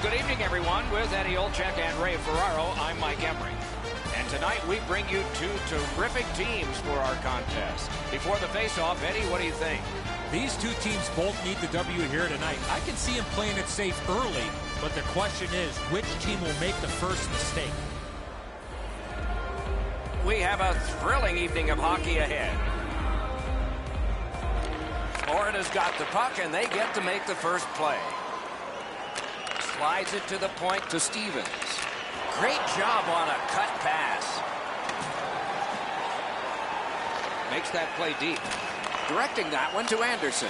Good evening, everyone. With Eddie Olczyk and Ray Ferraro, I'm Mike Emery. And tonight we bring you two terrific teams for our contest. Before the face-off, Eddie, what do you think? These two teams both need the W here tonight. I can see them playing it safe early, but the question is, which team will make the first mistake? We have a thrilling evening of hockey ahead. Florida's got the puck, and they get to make the first play. Slides it to the point to Stevens. Great job on a cut pass. Makes that play deep. Directing that one to Anderson.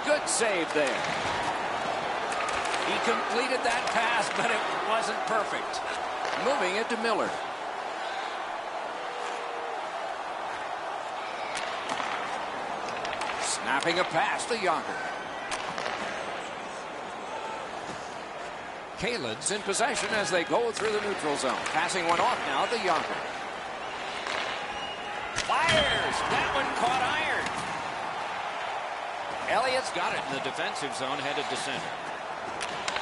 Good save there. He completed that pass, but it wasn't perfect. Moving it to Miller. Snapping a pass to Yonker. Kalin's in possession as they go through the neutral zone. Passing one off now to Yonker. Fires! That one caught iron. Elliott's got it in the defensive zone, headed to center.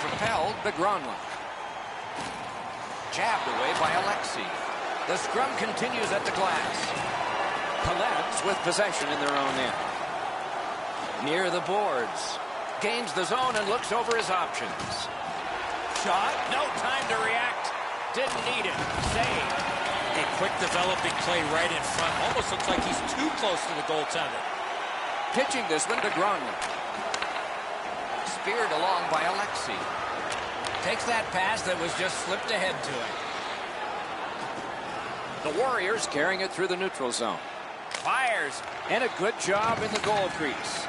Propelled to Gronlund. Jabbed away by Alexei. The scrum continues at the glass. Kalin's with possession in their own end. Near the boards. Gains the zone and looks over his options. Shot. No time to react. Didn't need it. Save. A quick developing play right in front. Almost looks like he's too close to the goaltender. Pitching this one to Gronlund. Speared along by Alexei. Takes that pass that was just slipped ahead to him. The Warriors carrying it through the neutral zone. Fires. And a good job in the goal crease.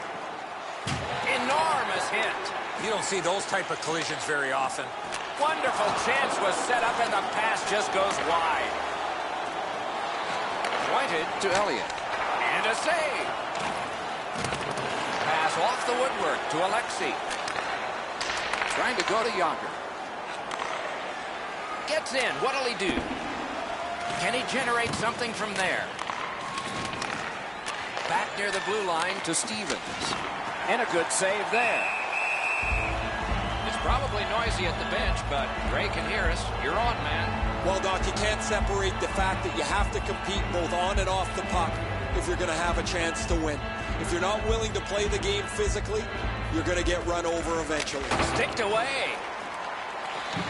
Enormous hit. You don't see those type of collisions very often. Wonderful chance was set up and the pass just goes wide. Pointed to Elliott. And a save. Pass off the woodwork to Alexei. Trying to go to Yonker. Gets in. What'll he do? Can he generate something from there? Back near the blue line to Stevens. And a good save there. It's probably noisy at the bench, but Ray can hear us. You're on, man. Well, Doc, you can't separate the fact that you have to compete both on and off the puck if you're going to have a chance to win. If you're not willing to play the game physically, you're going to get run over eventually. Sticked away.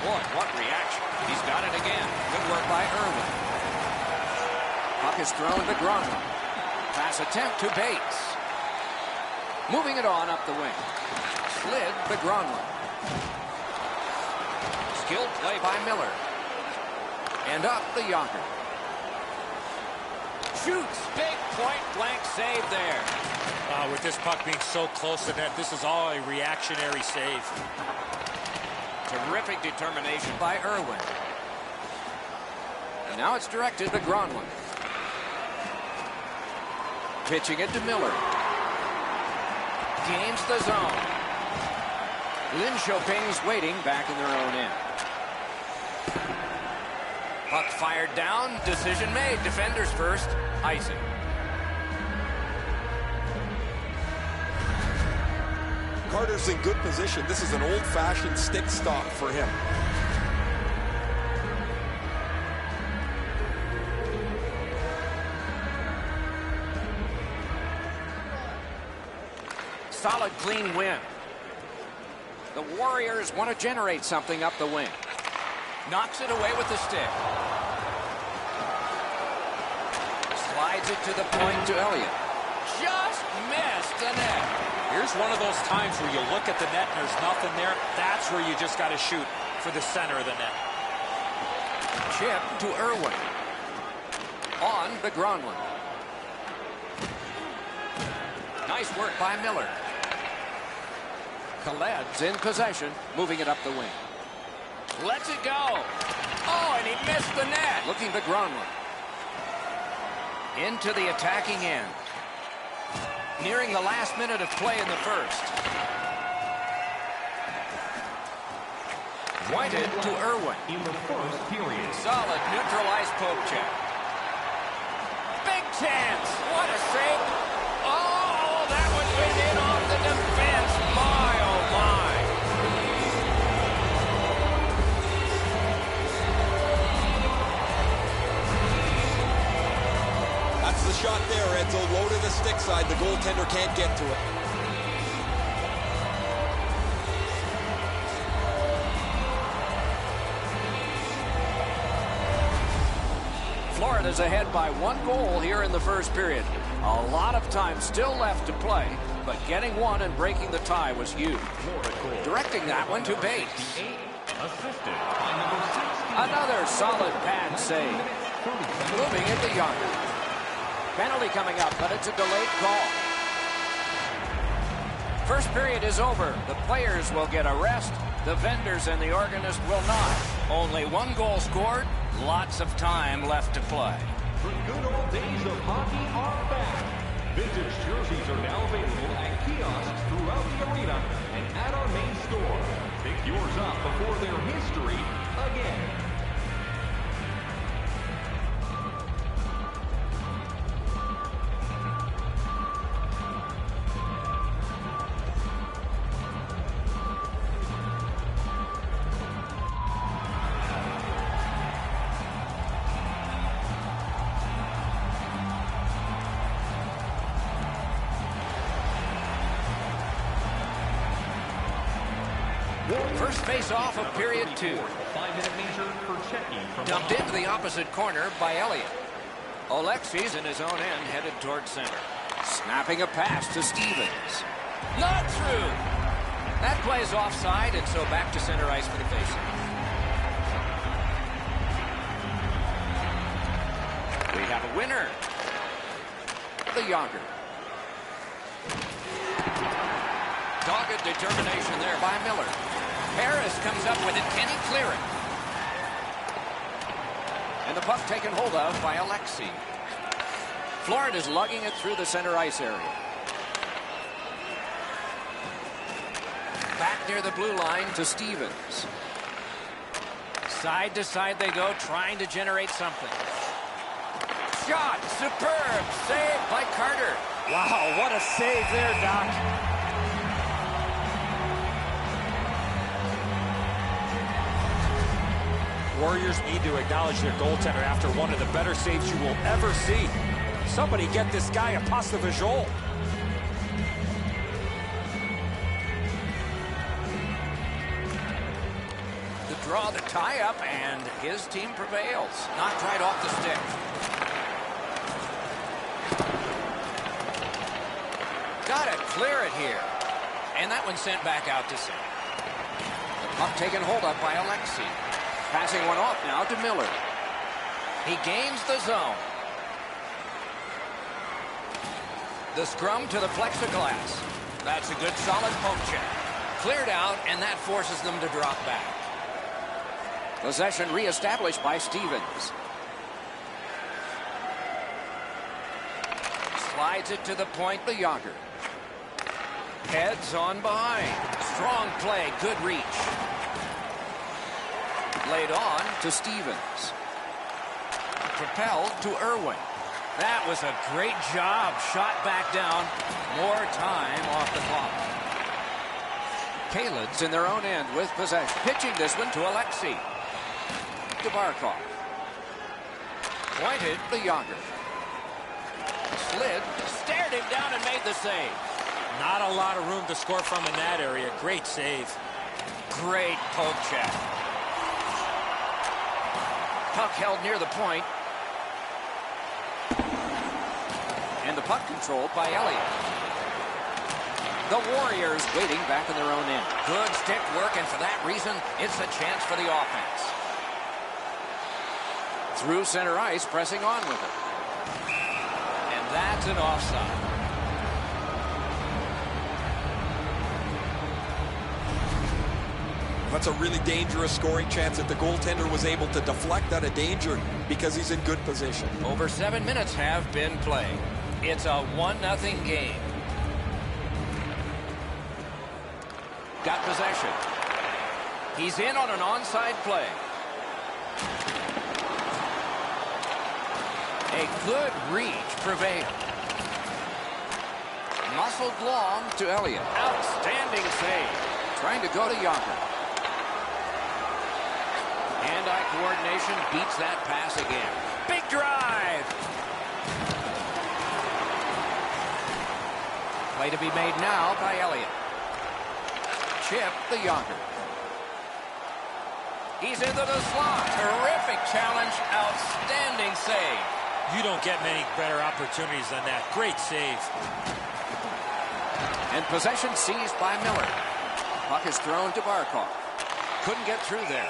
Boy, what reaction. He's got it again. Good work by Irwin. Puck is thrown to Gronlund. Pass attempt to Bates. Moving it on up the wing. Slid to Gronlund. Skilled play by Miller. And up the Yonker. Shoots. Big point-blank save there. With this puck being so close to net, this is all a reactionary save. Terrific determination by Irwin. And now it's directed to Gronlund. Pitching it to Miller. Gains the zone. Linköping's waiting back in their own end. Puck fired down. Decision made. Defenders first. Icing. Carter's in good position. This is an old-fashioned stick stop for him. Solid, clean win. The Warriors want to generate something up the wing. Knocks it away with the stick. Slides it to the point to Elliott. Just missed the net. Here's one of those times where you look at the net and there's nothing there. That's where you just got to shoot for the center of the net. Chip to Irwin. On the Gronlund. Nice work by Miller. Kaled's in possession, moving it up the wing. Lets it go. Oh, and he missed the net. Looking to Gronlund. Into the attacking end. Nearing the last minute of play in the first. Pointed to Irwin. In the first period. Solid neutralized poke check. Big chance. What a save. Oh, that one went in off the defense. My, oh, my. Edzo. Low to the stick side. The goaltender can't get to it. Florida's ahead by 1 goal here in the first period. A lot of time still left to play, but getting one and breaking the tie was huge. Directing that one to Bates. Another solid pad save. Moving it to Younger. Penalty coming up, but it's a delayed call. First period is over. The players will get a rest. The vendors and the organist will not. Only 1 goal scored. Lots of time left to play. The good old days of hockey are back. Vintage jerseys are now available at kiosks throughout the arena and at our main store. Pick yours up before their history again. First face-off of period 2. 5-minute major for checking from Dumped into the opposite corner by Elliott. Alexis in his own end headed toward center. Snapping a pass to Stevens. Not through. That plays offside, and so back to center ice for the face-off. We have a winner. The Younger. Dogged determination there by Miller. Harris comes up with it. Can he clear it? And the puck taken hold of by Alexis. Florida's lugging it through the center ice area. Back near the blue line to Stevens. Side to side they go, trying to generate something. Shot! Superb! Save by Carter. Wow, what a save there, Doc. Warriors need to acknowledge their goaltender after one of the better saves you will ever see. Somebody get this guy a pass de visual. To draw the tie-up, and his team prevails. Knocked right off the stick. Got to clear it here. And that one sent back out to center. The puck taken hold of by Alexis. Passing one off now to Miller. He gains the zone. The scrum to the plexiglass. That's a good solid poke check. Cleared out, and that forces them to drop back. Possession reestablished by Stevens. Slides it to the point, the Younger. Heads on behind. Strong play, good reach. Laid on to Stevens. Propelled to Irwin. That was a great job. Shot back down. More time off the clock. Kalin's in their own end with possession. Pitching this one to Alexis. To Barkov. Pointed the Younger. Slid. Stared him down and made the save. Not a lot of room to score from in that area. Great save. Great poke check. Puck held near the point. And the puck controlled by Elliott. The Warriors waiting back in their own end. Good stick work, and for that reason, it's a chance for the offense. Through center ice, pressing on with it. And that's an offside. That's a really dangerous scoring chance that the goaltender was able to deflect out of danger because he's in good position. Over 7 minutes have been played. It's a 1-0 game. Got possession. He's in on an onside play. A good reach prevailed. Muscled long to Elliott. Outstanding save. Trying to go to Younger. Hand-eye coordination beats that pass again. Big drive. Play to be made now by Elliott. Chip the Yager. He's into the slot. Terrific challenge. Outstanding save. You don't get many better opportunities than that. Great save. And possession seized by Miller. Puck is thrown to Barkov. Couldn't get through there.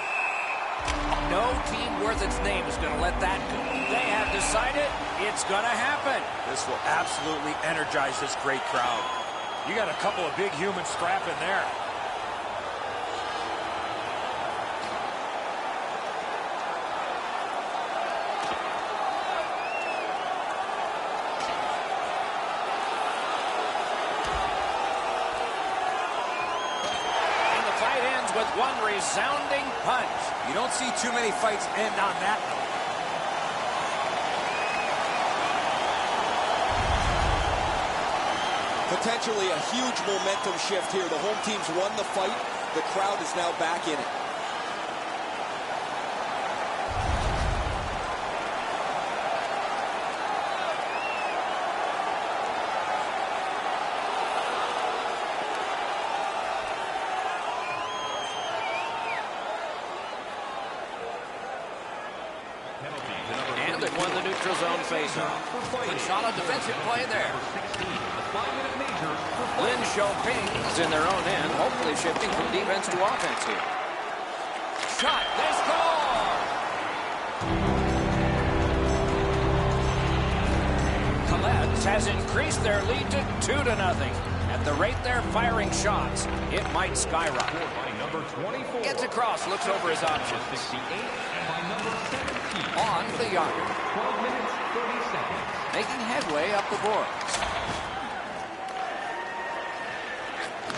No team worth its name is going to let that go. They have decided it's going to happen. This will absolutely energize this great crowd. You got a couple of big humans scrapping there. With one resounding punch. You don't see too many fights end on that note. Potentially a huge momentum shift here. The home team's won the fight. The crowd is now back in it. And it won the neutral zone faceoff. Good solid defensive play there. Lin Xiaoping is in their own end, hopefully shifting from defense to offense here. Shot, they score! Collette has increased their lead to 2-0. At the rate they're firing shots, it might skyrocket. Gets across, looks over his options. On the Yager. 12 minutes, 30 seconds. Making headway up the boards.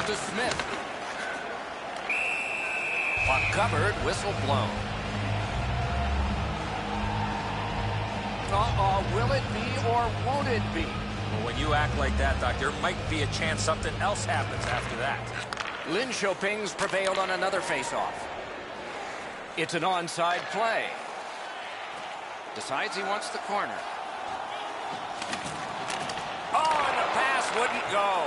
To Smith. Puck covered, whistle blown. Will it be or won't it be? Well, when you act like that, Doc, there might be a chance something else happens after that. Lin Xiaoping's prevailed on another faceoff. It's an onside play. Decides he wants the corner. Oh, and the pass wouldn't go.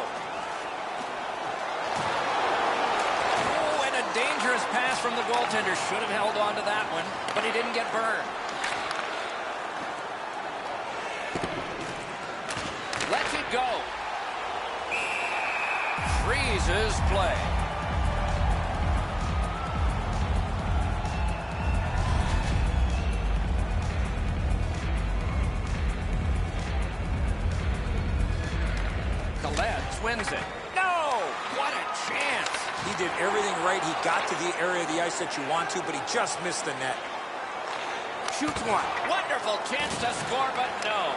Oh, and a dangerous pass from the goaltender. Should have held on to that one, but he didn't get burned. Lets it go. Freezes play. Collette wins it. No! What a chance! He did everything right. He got to the area of the ice that you want to, but he just missed the net. Shoots one. Wonderful chance to score, but no.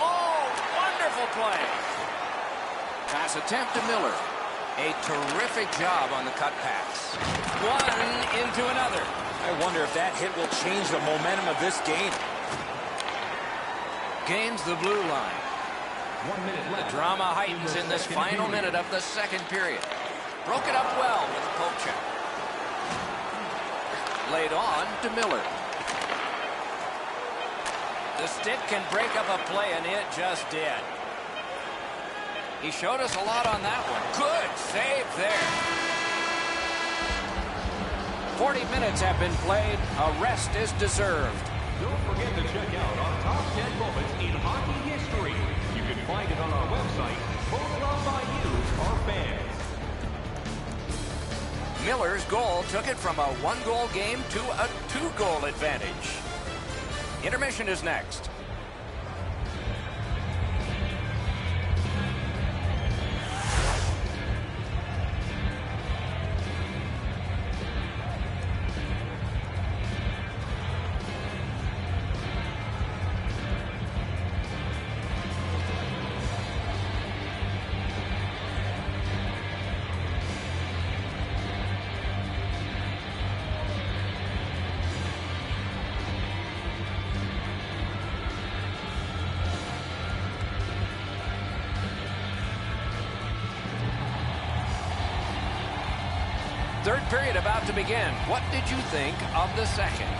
Oh, wonderful play. Pass attempt to Miller. A terrific job on the cut pass. One into another. I wonder if that hit will change the momentum of this game. Gains the blue line. 1 minute left. The drama heightens in this final minute of the second period. Broke it up well with a poke check. Laid on to Miller. The stick can break up a play, and it just did. He showed us a lot on that one. Good save there. 40 minutes have been played. A rest is deserved. Don't forget to check out our top 10 moments in hockey history. You can find it on our website, both loved by you, our fans. Miller's goal took it from a one-goal game to a two-goal advantage. Intermission is next. Third period about to begin. What did you think of the second?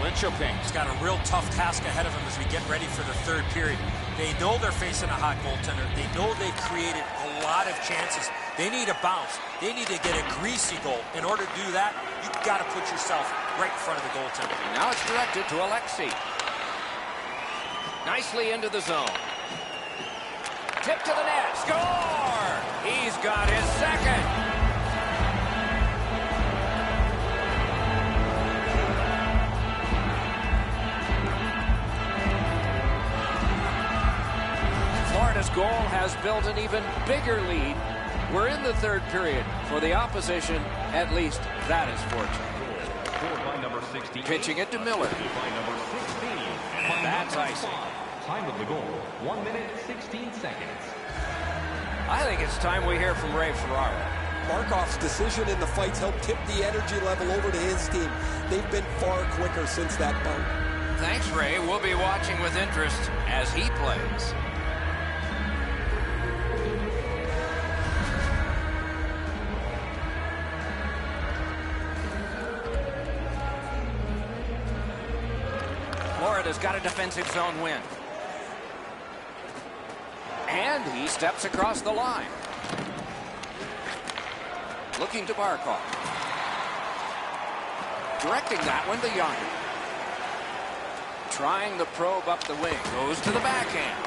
Linköping's got a real tough task ahead of them as we get ready for the third period. They know they're facing a hot goaltender. They know they've created a lot of chances. They need a bounce. They need to get a greasy goal. In order to do that, you've got to put yourself right in front of the goaltender. Now it's directed to Alexei. Nicely into the zone. Tip to the net. Score! He's got his second. Florida's goal has built an even bigger lead. We're in the third period. For the opposition, at least that is fortunate. Pitching it to Miller. That's icing. Time of the goal, 1 minute, 16 seconds. I think it's time we hear from Ray Ferraro. Markov's decision in the fights helped tip the energy level over to his team. They've been far quicker since that bout. Thanks, Ray. We'll be watching with interest as he plays. Florida's got a defensive zone win. And he steps across the line. Looking to Barkov. Directing that one to Yonder. Trying the probe up the wing. Goes to the backhand.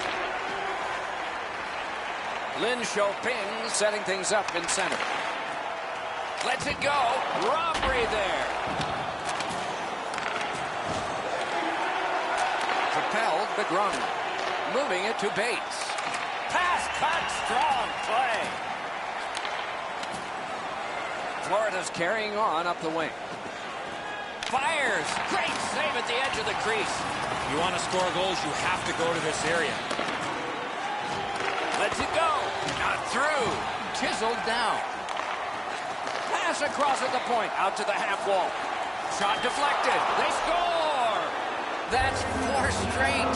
Lin Xiaoping setting things up in center. Lets it go. Robbery there. Propelled to Grunman. Moving it to Bates. Pass cut. Strong play. Florida's carrying on up the wing. Fires. Great save at the edge of the crease. You want to score goals, you have to go to this area. Lets it go. Not through. Chiseled down. Pass across at the point. Out to the half wall. Shot deflected. They score. That's 4 straight.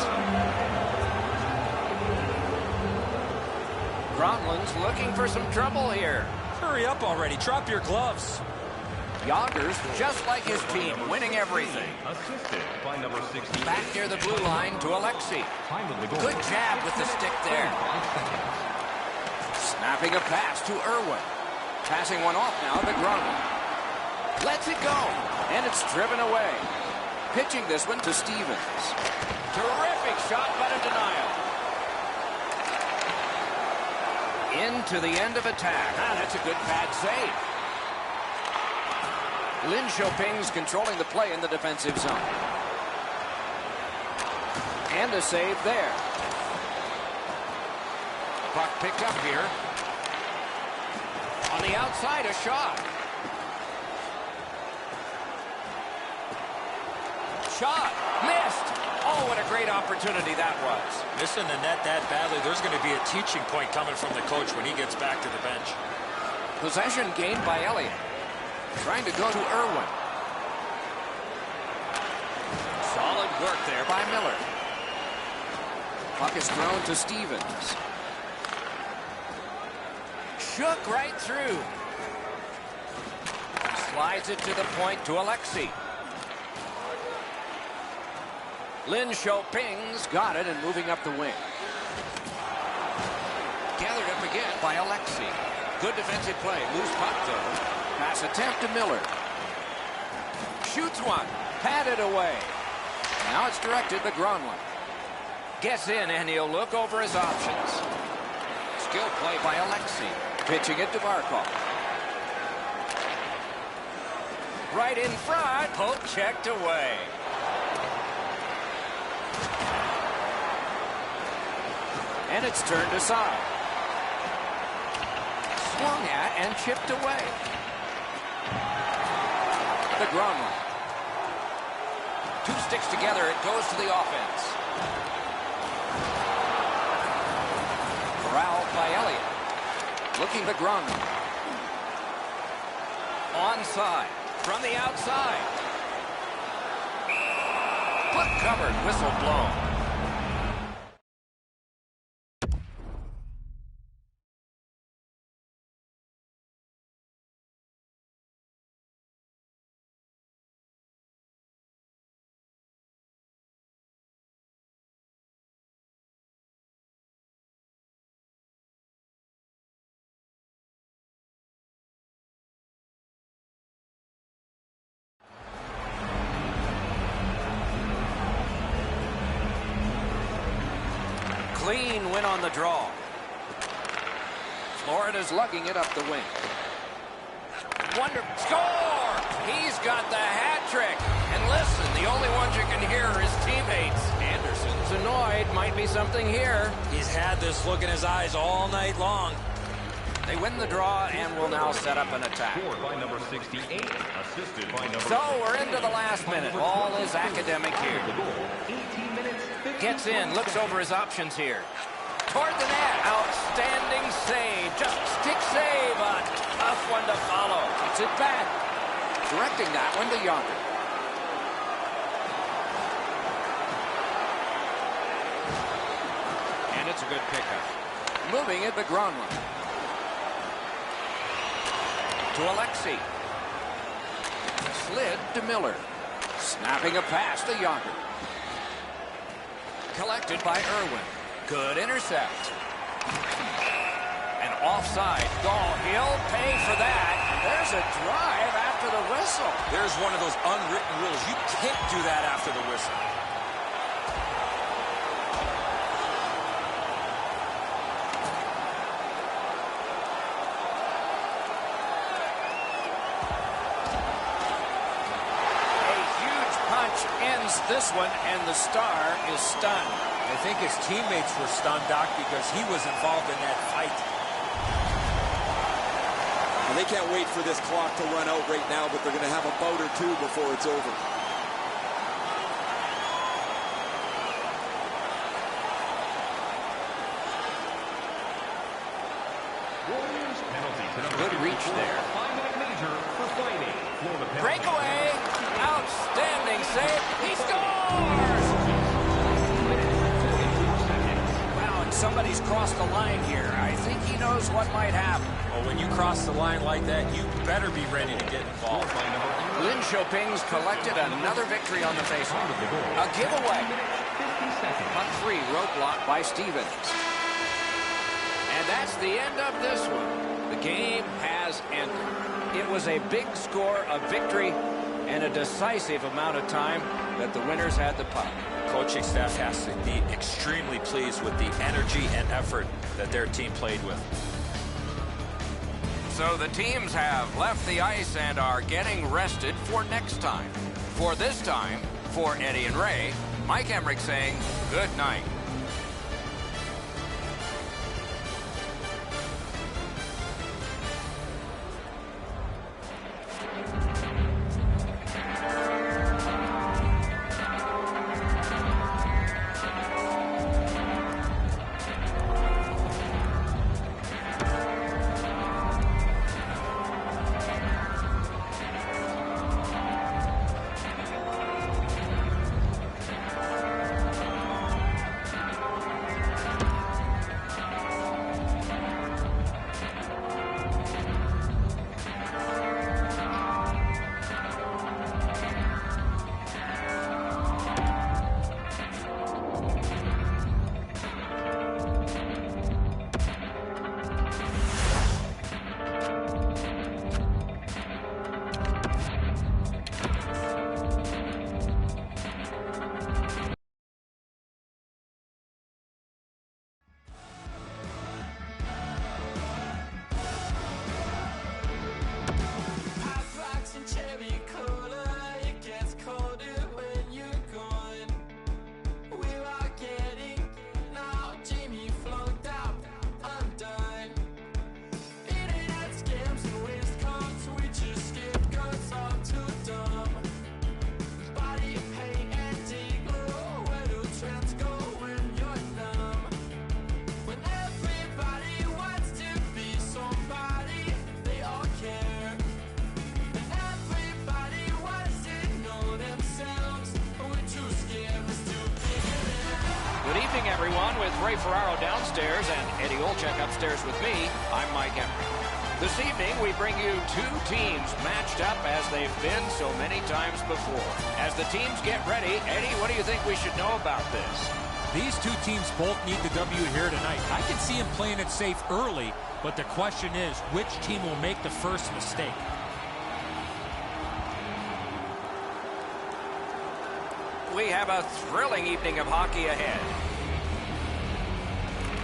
Gronlin's looking for some trouble here. Hurry up already. Drop your gloves. Yonkers, just like his team, winning everything. Assisted by number 16. Back near the blue line to Alexei. Time of the goal. Good jab with the stick there. Snapping a pass to Irwin. Passing one off now to Grunman. Lets it go. And it's driven away. Pitching this one to Stevens. Terrific shot, but a denial. Into the end of attack. That's a good pad save. Lin Xiaoping's controlling the play in the defensive zone. And a save there. Puck picked up here. On the outside, a shot. Shot. Missed. Oh, what a great opportunity that was. Missing the net that badly, there's going to be a teaching point coming from the coach when he gets back to the bench. Possession gained by Elliott. Trying to go to Irwin. Solid work there by Miller. Puck is thrown to Stevens. Shook right through. Slides it to the point to Alexei. Lin Xiaoping's got it and moving up the wing. Gathered up again by Alexei. Good defensive play. Loose puck though. Pass attempt to Miller. Shoots one. Patted away. Now it's directed to Gronlund. Gets in and he'll look over his options. Skill play by Alexei. Pitching it to Barkov. Right in front. Poke checked away. And it's turned aside. Swung at and chipped away. The Grunman. 2 sticks together. It goes to the offense. Corralled by Elliott. Looking to Grunman. Onside. From the outside. Puck covered. Whistle blown. clean win on the draw. Florida's lugging it up the wing. Wonderful score! He's got the hat trick. And listen, the only ones you can hear are his teammates. Anderson's annoyed. Might be something here. He's had this look in his eyes all night long. They win the draw and will now set up an attack. Scored by number 68, assisted by number So we're into the last minute. All is academic here. 18 minutes, 50 Gets in, looks over his options here. Toward the net. Outstanding save. Just stick save. A tough one to follow. Gets it back. Directing that one to Yonker. And it's a good pickup. Moving it to Gronlund. To Alexi. Slid to Miller. Snapping a pass to Yonker. Collected by Irwin. Good intercept. And offside. Oh, he'll pay for that. There's a drive after the whistle. There's one of those unwritten rules. You can't do that after the whistle. A huge punch ends this one, and the star is stunned. I think his teammates were stunned, Doc, because he was involved in that fight. And they can't wait for this clock to run out right now, but they're going to have a bout or two before it's over. Warriors penalty to number Good reach 54, there. a 5-minute major for fighting. Florida penalty. Breakaway. Outstanding save. He scores! Wow, and somebody's crossed the line here. I think he knows what might happen. Well, when you cross the line like that, you better be ready to get involved. By number Lin Choping's collected another victory on the faceoff. A giveaway. 50 seconds. Puck free, roadblock by Stevens. And that's the end of this one. The game has ended. It was a big score, a victory, and a decisive amount of time that the winners had the puck. Coaching staff has to be extremely pleased with the energy and effort that their team played with. So the teams have left the ice and are getting rested for next time. For this time, for Eddie and Ray, Mike Emmerich saying good night. Everyone, with Ray Ferraro downstairs and Eddie Olczyk upstairs with me, I'm Mike Emmerich. This evening, we bring you two teams matched up as they've been so many times before. As the teams get ready, Eddie, what do you think we should know about this? These two teams both need the W here tonight. I can see them playing it safe early, but the question is, which team will make the first mistake? We have a thrilling evening of hockey ahead.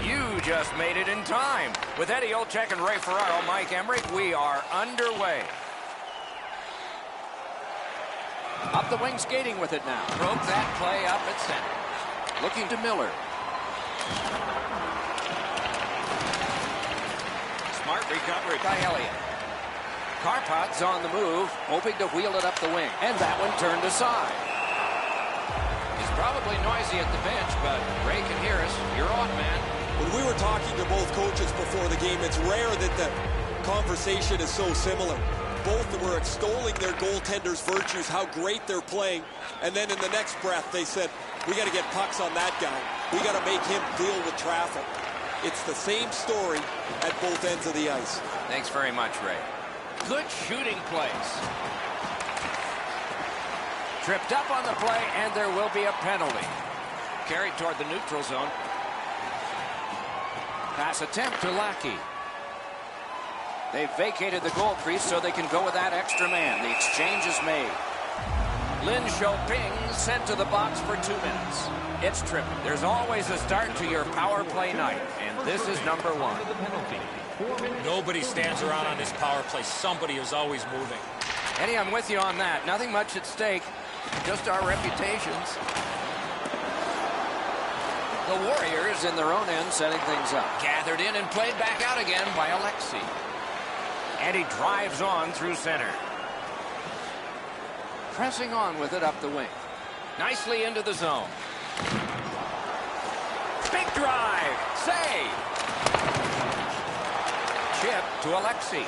You just made it in time. With Eddie Olczyk and Ray Ferraro, Mike Emmerich, we are underway. Up the wing, skating with it now. Broke that play up at center. Looking to Miller. Smart recovery by Elliott. Karpat's on the move, hoping to wheel it up the wing. And that one turned aside. He's probably noisy at the bench, but Ray can hear us. You're on, man. When we were talking to both coaches before the game, it's rare that the conversation is so similar. Both were extolling their goaltenders' virtues, how great they're playing, and then in the next breath they said, we got to get pucks on that guy. We got to make him deal with traffic. It's the same story at both ends of the ice. Thanks very much, Ray. Good shooting plays. Tripped up on the play, and there will be a penalty. Carried toward the neutral zone. Pass attempt to Lackey. They've vacated the goal crease so they can go with that extra man. The exchange is made. Lin Xiaoping sent to the box for 2 minutes. It's tripping. There's always a start to your power play night, and this is number 1. Nobody stands around on this power play. Somebody is always moving. Eddie, I'm with you on that. Nothing much at stake, just our reputations. The Warriors in their own end setting things up. Gathered in and played back out again by Alexei. And he drives on through center. Pressing on with it up the wing. Nicely into the zone. Big drive. Save. Chip to Alexei.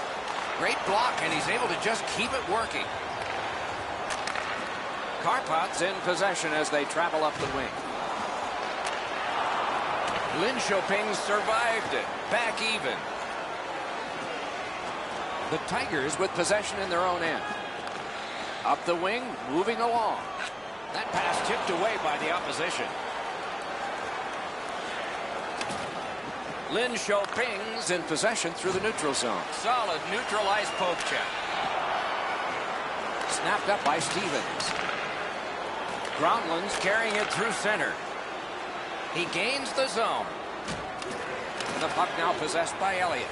Great block, and he's able to just keep it working. Karpat's in possession as they travel up the wing. Lin Xiaoping survived it. Back even. The Tigers with possession in their own end. Up the wing, moving along. That pass tipped away by the opposition. Lin Xiaoping's in possession through the neutral zone. Solid neutralized poke check. Snapped up by Stevens. Groundland's carrying it through center. He gains the zone. And the puck now possessed by Elliott.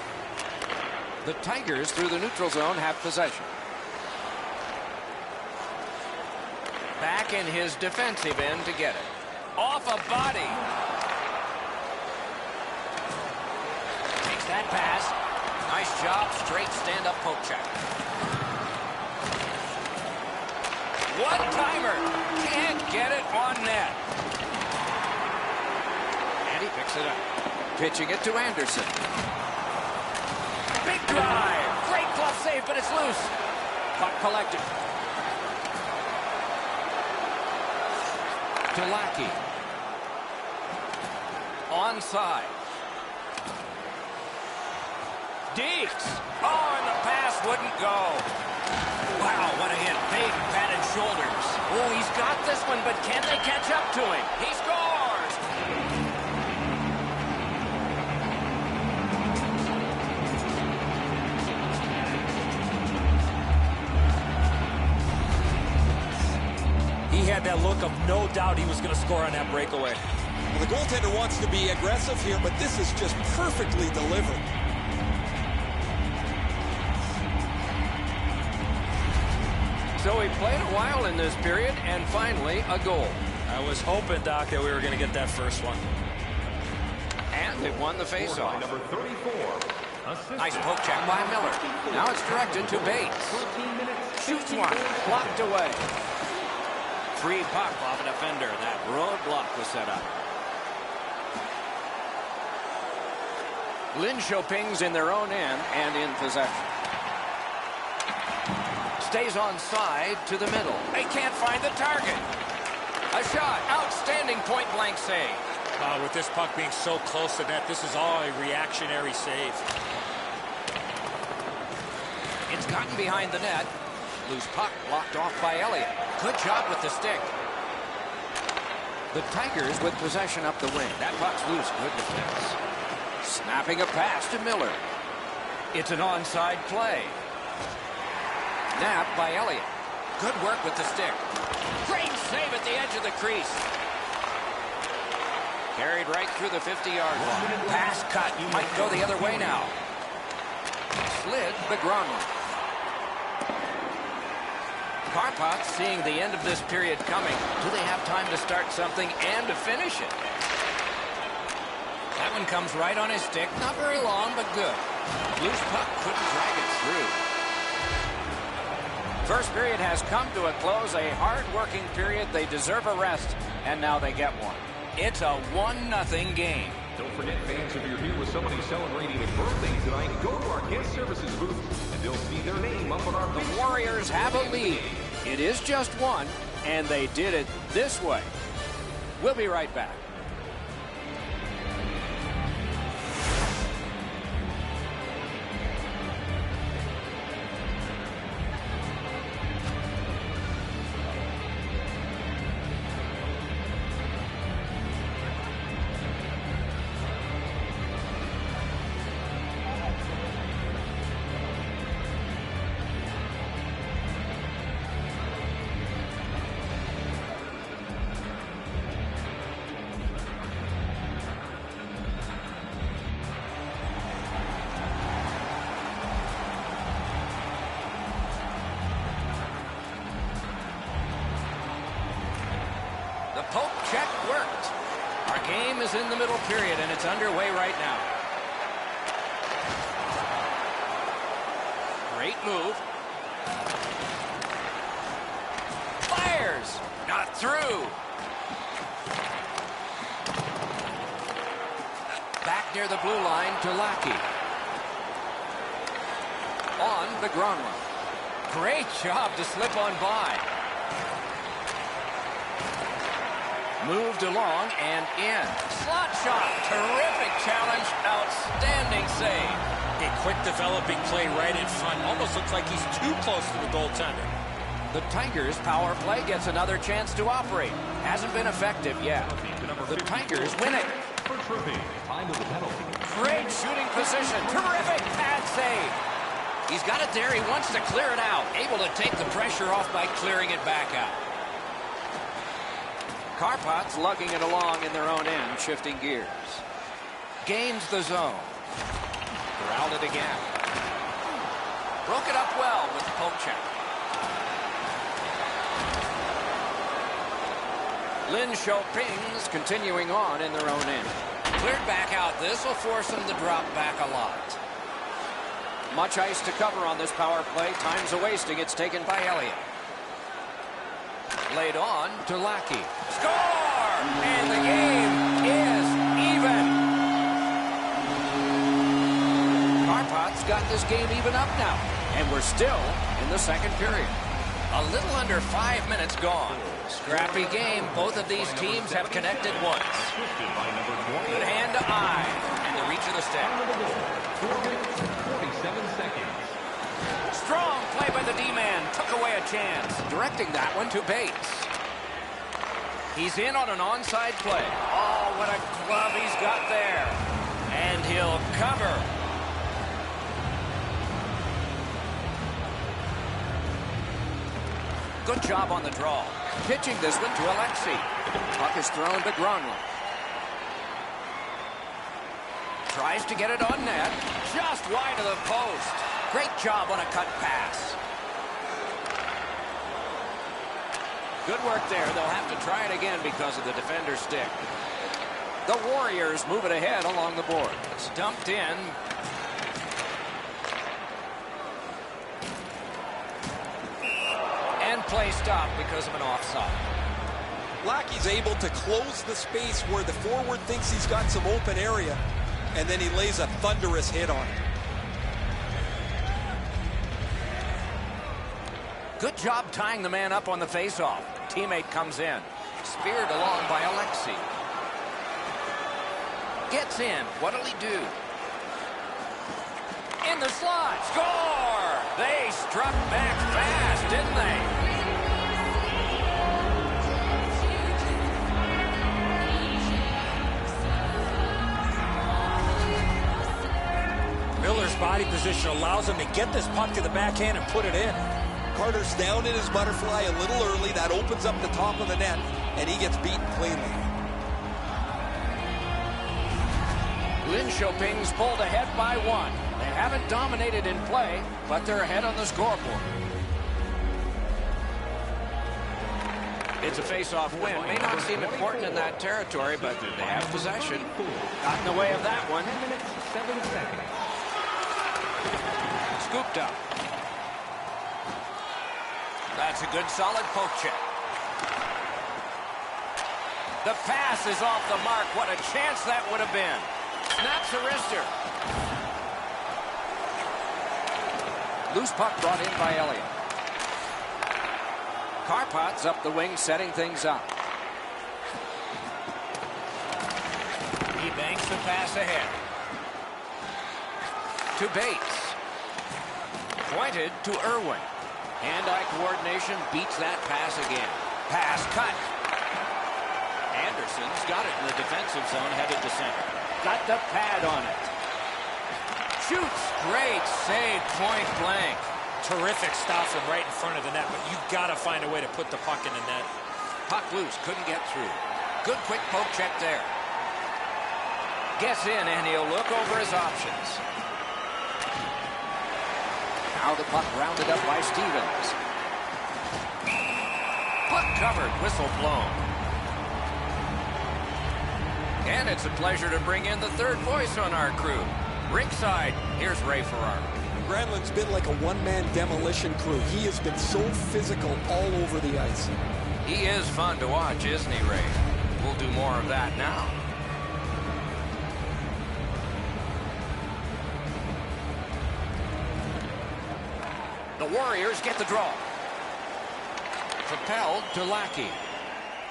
The Tigers through the neutral zone have possession. Back in his defensive end to get it. Off a body. Takes that pass. Nice job. Straight stand-up poke check. One-timer. Can't get it on net. And he picks it up. Pitching it to Anderson. Big drive. Great glove save, but it's loose. Puck collected. To Lackey. Onside. Deeks. Oh, and the pass wouldn't go. Wow, what a hit. Big padded shoulders. Oh, he's got this one, but can they catch up to him? He scores! He had that look of no doubt he was going to score on that breakaway. Well, the goaltender wants to be aggressive here, but this is just perfectly delivered. So he played a while in this period, and finally a goal. I was hoping, Doc, that we were going to get that first one. And they've won the faceoff. Number 34. Nice poke check by Miller. Now it's directed to Bates. Shoots one. Blocked away. Free puck off a defender. That roadblock was set up. Lin Xiaoping's in their own end and in possession. Stays on side to the middle. They can't find the target. A shot. Outstanding point-blank save. With this puck being so close to net, this is all a reactionary save. It's gotten behind the net. Loose puck blocked off by Elliott. Good job with the stick. The Tigers with possession up the wing. That puck's loose. Good defense. Snapping a pass to Miller. It's an onside play. Napped by Elliott. Good work with the stick. Great save at the edge of the crease. Carried right through the 50-yard line. Pass cut. Might go the other way now. Slid the Gronlund. Karpats seeing the end of this period coming. Do they have time to start something and to finish it? That one comes right on his stick. Not very long, but good. Loose puck couldn't drag it through. First period has come to a close. A hard-working period. They deserve a rest, and now they get one. It's a 1-0 game. Don't forget, fans, if you're here with somebody celebrating a birthday tonight, go to our guest services booth, and they'll see their name up on our big The Warriors have a lead. It is just one, and they did it this way. We'll be right back. The poke check worked. Our game is in the middle period, and it's underway right now. Great move. Fires. Not through. Back near the blue line to Lackey. On the Gronlund. Great job to slip on by. Moved along and in. Slot shot. Terrific challenge. Outstanding save. A quick developing play right in front. Almost looks like he's too close to the goaltender. The Tigers' power play gets another chance to operate. Hasn't been effective yet. The Tigers win it. for tripping. Time of the penalty. Great shooting position. Terrific pad save. He's got it there. He wants to clear it out. Able to take the pressure off by clearing it back out. Karpats lugging it along in their own end, shifting gears. Gains the zone. Corralled it again. Broke it up well with the poke check. Lin Xiaoping's continuing on in their own end. Cleared back out. This will force them to drop back a lot. Much ice to cover on this power play. Time's a wasting. It's taken by Elliott. Laid on to Lackey. Score! And the game is even. Karpats got this game even up now. And we're still in the second period. A little under 5 minutes gone. Scrappy game. Both of these teams have connected once. Good hand to eye. And the reach of the stick. 47 seconds. Strong play by the D-man. Took away a chance. Directing that one to Bates. He's in on an onside play. Oh, what a glove he's got there. And he'll cover. Good job on the draw. Pitching this one to Alexei. Puck is thrown to Gronlund. Tries to get it on net. Just wide of the post. Great job on a cut pass. Good work there. They'll have to try it again because of the defender's stick. The Warriors move it ahead along the board. It's dumped in. And play stopped because of an offside. Lackey's able to close the space where the forward thinks he's got some open area, and then he lays a thunderous hit on it. Good job tying the man up on the faceoff. Teammate comes in. Speared along by Alexei. Gets in. What'll he do? In the slot. Score! They struck back fast, didn't they? Miller's body position allows him to get this puck to the backhand and put it in. Carter's down in his butterfly a little early. That opens up the top of the net, and he gets beaten cleanly. Lin Xiaoping's pulled ahead by 1. They haven't dominated in play, but they're ahead on the scoreboard. It's a face-off win. May not seem important in that territory, but they have possession. Got in the way of that one. 10 minutes, 7 seconds. Scooped up. That's a good solid poke check. The pass is off the mark. What a chance that would have been. Snaps a wrister. Loose puck brought in by Elliott. Karpat's up the wing, setting things up. He banks the pass ahead. To Bates. Pointed to Irwin. Hand-eye coordination beats that pass again. Pass cut. Anderson's got it in the defensive zone, headed to center. Got the pad on it. Shoots. Great save, point blank. Terrific stop from right in front of the net, but you've got to find a way to put the puck in the net. Puck loose, couldn't get through. Good quick poke check there. Gets in, and he'll look over his options. Now the puck rounded up by Stevens. Puck covered, whistle blown. And it's a pleasure to bring in the third voice on our crew. Ringside, here's Ray Ferraro. Granlund's been like a one-man demolition crew. He has been so physical all over the ice. He is fun to watch, isn't he, Ray? We'll do more of that now. The Warriors get the draw. Propelled to Lackey.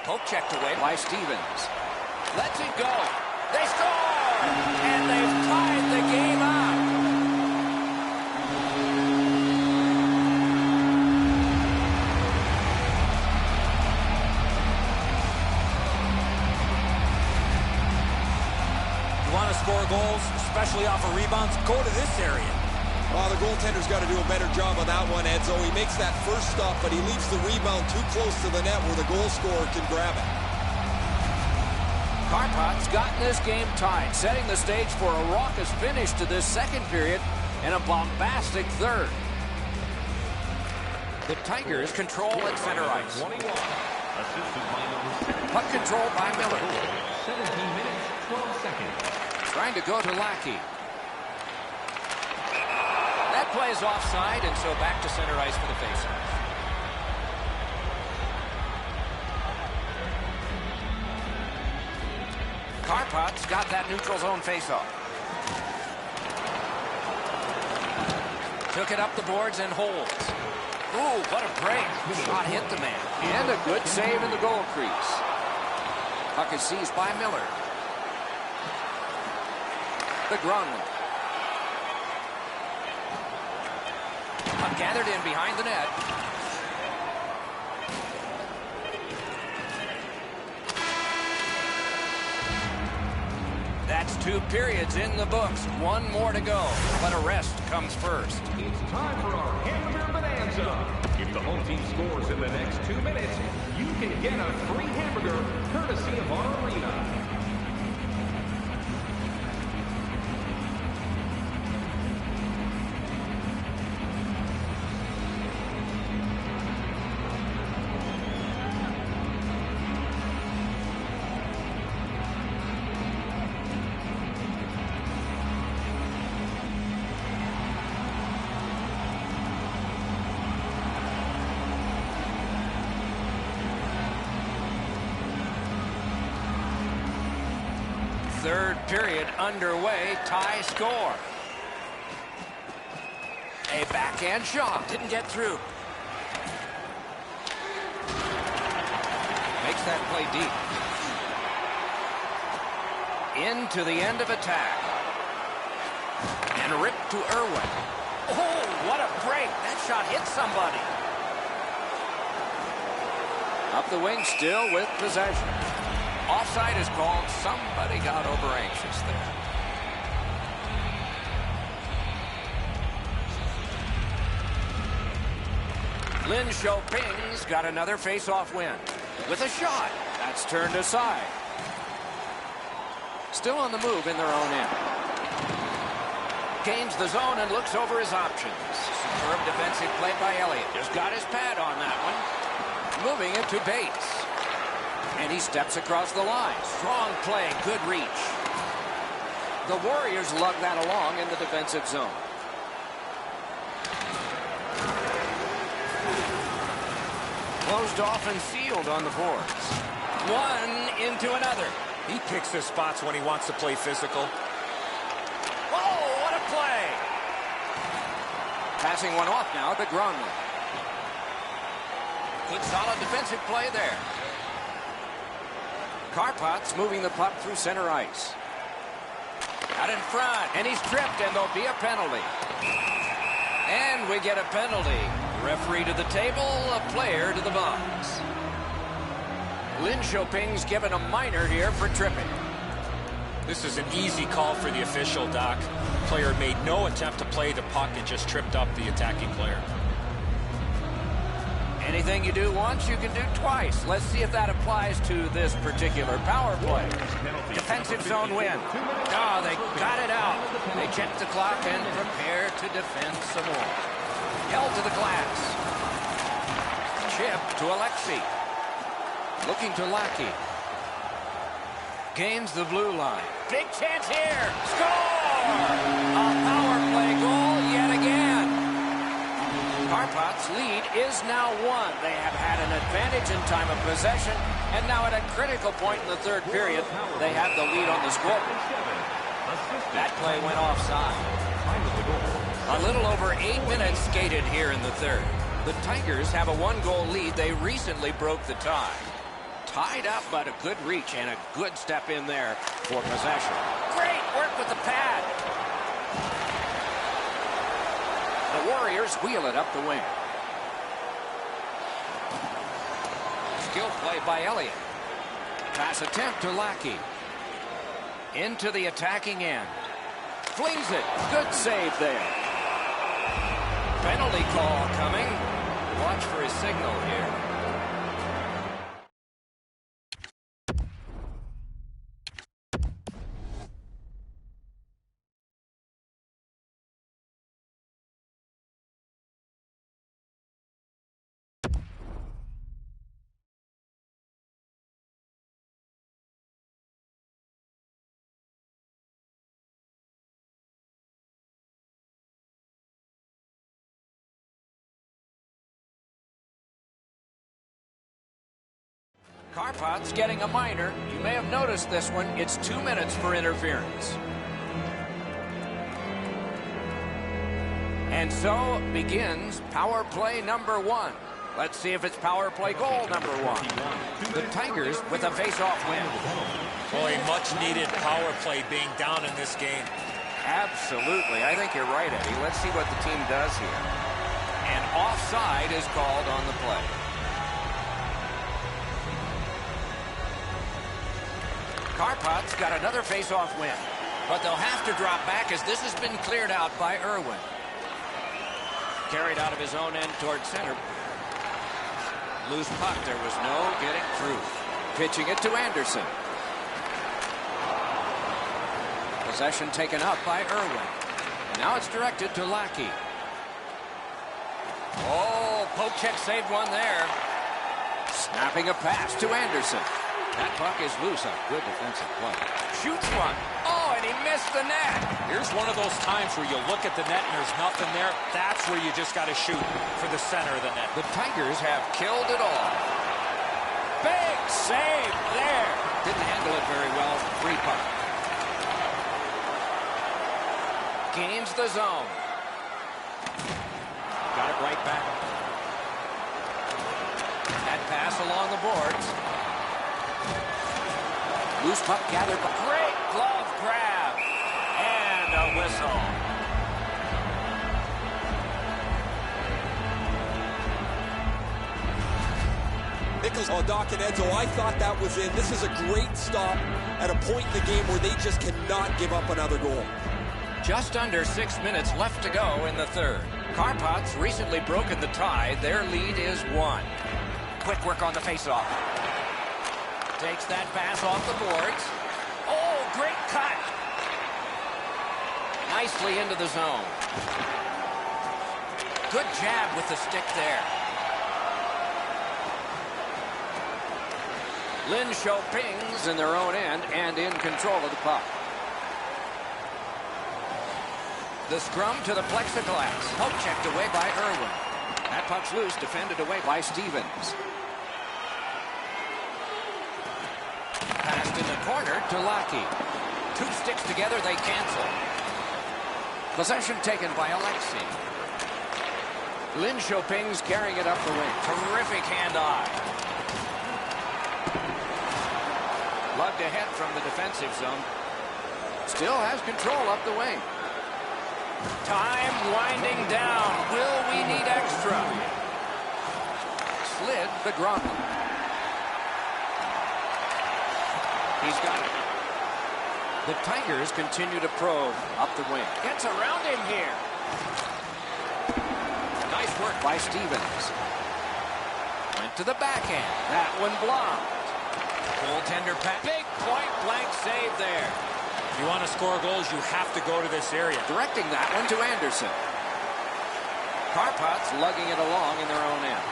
Poke checked away by Stevens. Lets it go. They score! And they've tied the game up. You want to score goals, especially off of rebounds, go to this area. Well, the goaltender's got to do a better job on that one, Edzo. He makes that first stop, but he leaves the rebound too close to the net where the goal scorer can grab it. Karpat's gotten this game tied, setting the stage for a raucous finish to this second period and a bombastic third. The Tigers control at center ice. 21. Assisted by number 7. Puck controlled by Miller. 17 minutes, 12 seconds. Trying to go to Lackey. That play is offside, and so back to center ice for the faceoff. Karpat's got that neutral zone faceoff. Took it up the boards and holds. Ooh, what a break. Shot hit the man. And a good save in the goal crease. Puck is seized by Miller. The Grunman. Puck gathered in behind the net. That's 2 periods in the books. 1 more to go, but a rest comes first. It's time for our Hamburger Bonanza. If the home team scores in the next 2 minutes, you can get a free hamburger courtesy of our arena. Third period underway, tie score. A backhand shot. Didn't get through. Makes that play deep. Into the end of attack. And ripped to Irwin. Oh, what a break. That shot hit somebody. Up the wing still with possession. Offside is called. Somebody got over anxious there. Lin Xiaoping's got another face-off win. With a shot. That's turned aside. Still on the move in their own end. Gains the zone and looks over his options. Superb defensive play by Elliott. Just got his pad on that one. Moving it to Bates. And he steps across the line. Strong play, good reach. The Warriors lug that along in the defensive zone. Closed off and sealed on the boards. One into another. He picks his spots when he wants to play physical. Oh, what a play! Passing one off now to Gronlund. Good solid defensive play there. Karpat's moving the puck through center ice. Out in front, and he's tripped, and there'll be a penalty. And we get a penalty. Referee to the table, a player to the box. Lin Choping's given a minor here for tripping. This is an easy call for the official, Doc. Player made no attempt to play the puck and just tripped up the attacking player. Anything you do once, you can do twice. Let's see if that applies to this particular power play. Defensive zone win. Oh, they got it out. They check the clock and prepare to defend some more. Held to the glass. Chip to Alexei. Looking to Lackey. Gains the blue line. Big chance here. Score! A power play goal yet again. Karpat's lead is now 1. They have had an advantage in time of possession, and now at a critical point in the third period, they have the lead on the scoreboard. That play went offside. A little over 8 minutes skated here in the third. The Tigers have a 1-goal lead. They recently broke the tie. Tied up, but a good reach and a good step in there for possession. Great work with the pad. The Warriors wheel it up the wing. Skill play by Elliott. Pass attempt to Lackey. Into the attacking end. Flings it. Good save there. Penalty call coming. Watch for his signal here. Karpat's getting a minor. You may have noticed this one. It's 2 minutes for interference. And so begins power play number 1. Let's see if it's power play goal number 1. The Tigers with a face-off win. Boy, much needed power play being down in this game. Absolutely. I think you're right, Eddie. Let's see what the team does here. And offside is called on the play. Karpat's got another face-off win, but they'll have to drop back as this has been cleared out by Irwin. Carried out of his own end toward center. Loose puck. There was no getting through. Pitching it to Anderson. Possession taken up by Irwin. Now it's directed to Lackey. Oh, poke check saved one there. Snapping a pass to Anderson. That puck is loose. A good defensive play. Shoots one. Oh, and he missed the net. Here's one of those times where you look at the net and there's nothing there. That's where you just got to shoot for the center of the net. The Tigers have killed it all. Big save there. Didn't handle it very well. Free puck. Gains the zone. Got it right back. That pass along the boards. Loose puck gathered. Great glove grab. And a whistle. Nichols on Doc and Edzo, I thought that was in. This is a great stop at a point in the game where they just cannot give up another goal. Just under 6 minutes left to go in the third. Karpat's recently broken the tie. Their lead is 1. Quick work on the faceoff. Takes that pass off the boards. Oh, great cut. Nicely into the zone. Good jab with the stick there. Lin Xiaoping's in their own end and in control of the puck. The scrum to the plexiglass. Poke checked away by Irwin. That puck's loose, defended away by Stevens. Passed in the corner to Lackey. Two sticks together, they cancel. Possession taken by Alexei. Lin Xiaoping's carrying it up the wing. Terrific hand-eye. Lugged ahead from the defensive zone. Still has control up the wing. Time winding down. Will we need extra? Slid the Gromlin. He's got it. The Tigers continue to probe up the wing. Gets around him here. Nice work by Stevens. Went to the backhand. That one blocked. Goaltender pass. Big point blank save there. If you want to score goals, you have to go to this area. Directing that one to Anderson. Karpat's lugging it along in their own end.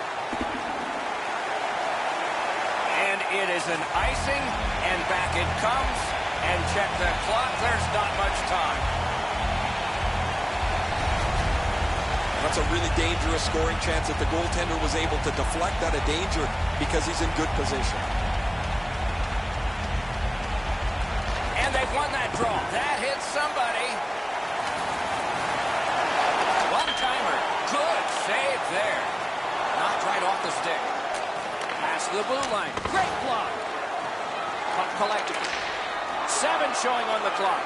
And it is an icing, and back it comes. And check the clock. There's not much time. That's a really dangerous scoring chance that the goaltender was able to deflect out of danger because he's in good position. And they've won that draw. That hits somebody. One-timer. Good save there. Knocked right off the stick. Pass to the blue line. Great block. Puck collected. 7 showing on the clock.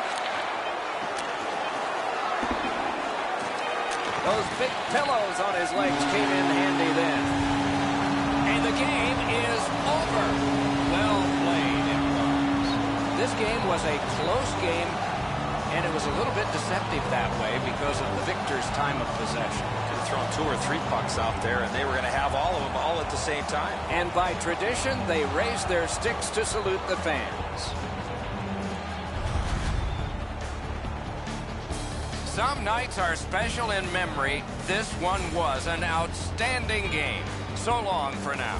Those big pillows on his legs came in handy then. And the game is over. Well played, it was. This game was a close game, and it was a little bit deceptive that way because of the victor's time of possession. Could have thrown 2 or 3 pucks out there, and they were going to have all of them all at the same time. And by tradition, they raised their sticks to salute the fans. Some nights are special in memory. This one was an outstanding game. So long for now.